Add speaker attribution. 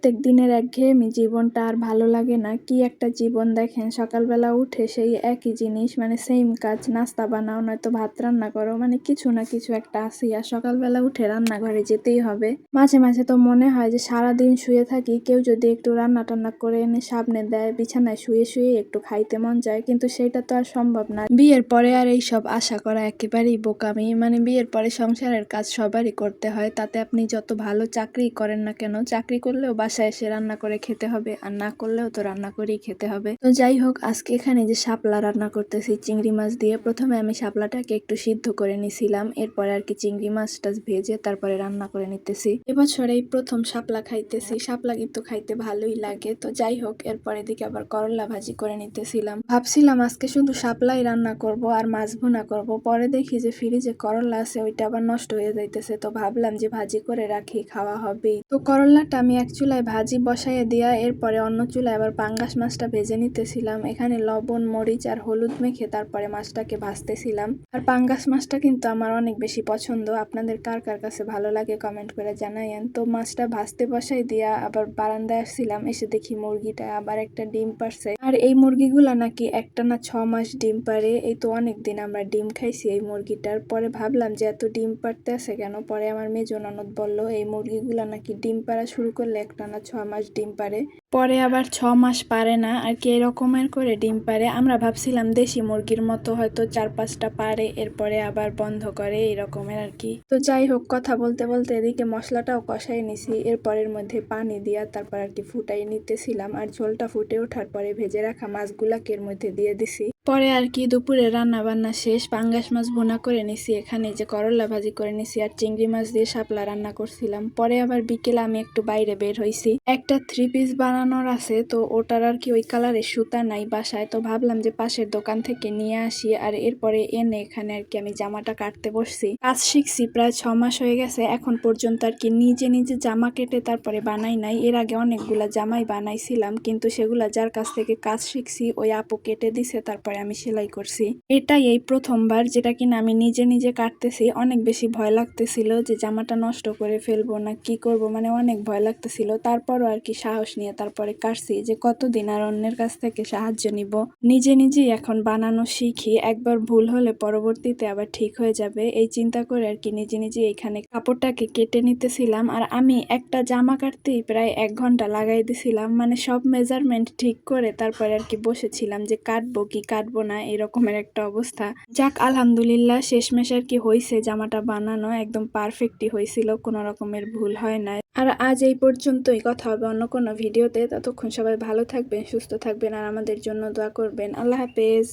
Speaker 1: প্রত্যেক দিনের একঘেয়েমি জীবনটা আর ভালো লাগে না। কি একটা জীবন দেখেন, সকালবেলা উঠে সেই একই জিনিস, মানে সেম কাজ, নাস্তা বানাও নয়তো ভাত রান্না করো, মানে কিছু না কিছু একটা আছেই। আর সকালবেলা উঠে রান্নাঘরে যেতেই হবে। মাঝে মাঝে তো মনে হয় যে সারাদিন শুয়ে থাকি, কেউ যদি একটু রান্না টান্না করে এনে সামনে দেয়, বিছানায় শুয়ে শুয়ে একটু খাইতে মন চায়, কিন্তু সেটা তো আর সম্ভব না। বিয়ের পরে আর এইসব আশা করা একেবারেই বোকামি। মানে বিয়ের পরে সংসারের কাজ সবারই করতে হয়, তাতে আপনি যত ভালো চাকরি করেন না কেন, চাকরি করলেও বাসায় এসে রান্না করে খেতে হবে, আর না করলেও তো রান্না করেই খেতে হবে। তো যাই হোক, আজকে এখানে যে শাপলা রান্না করতেছি চিংড়ি মাছ দিয়ে, প্রথমে আমি শাপলাটাকে একটু সিদ্ধ করে নিছিলাম, এরপরে আর কি চিংড়ি মাছটা ভেজে তারপরে রান্না করে নিতেছি। এবছর এই প্রথম শাপলা খাইতেছি, শাপলা কিন্তু খাইতে ভালোই লাগে। তো যাই হোক, এরপরে দিকে আবার করলা ভাজি করে নিতেছিলাম। ভাবছিলাম আজকে শুধু শাপলাই রান্না করব আর মাছ ভুনা করব, পরে দেখি যে ফ্রিজে করলা আছে, ওইটা আবার নষ্ট হয়ে যাইতেছে। তো ভাবলাম যে ভাজি করে রাখি, খাওয়া হবেই। তো করলাটা আমি এক চুলায় ভাজি বসাইয়ে দিয়া এরপরে অন্য চুলায় আবার পাঙ্গাস মাছটা ভেজে নিতেছিলাম। এখানে লবণ, মরিচ আর হলুদ মেখে তারপরে মাছটাকে ভাজতেছিলাম। আর পাঙ্গাস মাছটা কিন্তু আমার অনেক বেশি পছন্দ। আপনাদের কার কার কাছে ভালো লাগে কমেন্ট করে জানাইয়েন। তো মাছটা ভাজতে বসাই দিয়া আবার বারান্দায় আসছিলাম, এসে দেখি মুরগিটা আবার একটা ডিম পারছে। আর এই মুরগিগুলা নাকি একটা না 6 মাস ডিম পারে। এই তো অনেকদিন আমরা ডিম খাইছি এই মুরগিটার। পরে ভাবলাম যে এত ডিম পারতে আছে কেন, পরে আমার মেজো ননদ বলল এই মুরগিগুলা নাকি ডিম পাড়া শুরু করলে একটা না 6 মাস ডিম পারে, পরে আবার 6 মাস পারে না আর কি, এরকমের করে ডিম পারে। আমরা ভাবছিলাম দেশি মুরগির মতো হয়তো 4-5টা পারে, এরপরে আবার বন্ধ করে, এরকমের আর কি। তো যাই হোক, কথা বলতে বলতে এদিকে মশলাটাও কষাই নিছি, এরপরের মধ্যে পানি দিয়া তারপর আর কি ফুটাই নিতেছিলাম। আর ঝোলটা ফুটে ওঠার পরে ভেজে রাখা মাছগুলাকে এর মধ্যে দিয়ে দিছি। পরে আর কি দুপুরে রান্না বান্না শেষ, পাঙ্গাস মাছ ভুনা করে নিছি, এখানে যে করলা ভাজি করে নিছি, আর চিংড়ি মাছ দিয়ে শাপলা রান্না করছিলাম। পরে আবার বিকেলে আমি একটু বাইরে বের হইছি, একটা 3 পিস বানানোর আছে, তো ওটার আর কি ওই কালারের সুতা নাই বাসায়, তো ভাবলাম যে পাশের দোকান থেকে নিয়ে আসি। আর এরপরে এনে এখানে আর কি আমি জামাটা কাটতে বসছি। কাজ শিখছি প্রায় 6 মাস হয়ে গেছে, এখন পর্যন্ত আর কি নিজে নিজে জামা কেটে তারপরে বানাই নাই। এর আগে অনেকগুলা জামাই বানাইছিলাম, কিন্তু সেগুলা যার কাছ থেকে কাজ শিখছি ওই আপু কেটে দিছে, তারপরে আমি সেলাই করছি। এটাই এই প্রথমবার যেটা কিনা আমি নিজে নিজে কাটতেছি। অনেক বেশি ভয় লাগতেছিল যে জামাটা নষ্ট করে ফেলবো না কি করব, মানে অনেক ভয় লাগতেছিল। তারপরও আর কি সাহস নিয়ে তারপরে কাটছি, যে কতদিন আর অন্যের কাছ থেকে সাহায্য নিব। নিজে নিজেই এখন বানানো শিখি, একবার ভুল হলে পরবর্তীতে আবার ঠিক হয়ে যাবে, এই চিন্তা করে আর কি নিজে নিজে এখানে কাপড়টাকে কেটে নিতেছিলাম। আর আমি একটা জামা কাটতেই প্রায় 1 ঘন্টা লাগাই দিছিলাম, মানে সব মেজারমেন্ট ঠিক করে তারপরে আর কি বসেছিলাম যে কাটবো কি কাটবো না, এরকমের একটা অবস্থা। যাক আলহামদুলিল্লাহ, শেষমেশ আর কি হয়েছে, জামাটা বানানো একদম পারফেক্টই হয়েছিল, কোনো রকমের ভুল হয় নাই। আর আজ এই পর্যন্তই, কথা হবে অন্য কোনো ভিডিওতে। ততক্ষণ সবাই ভালো থাকবেন, সুস্থ থাকবেন, আর আমাদের জন্য দোয়া করবেন। আল্লাহ হাফেজ।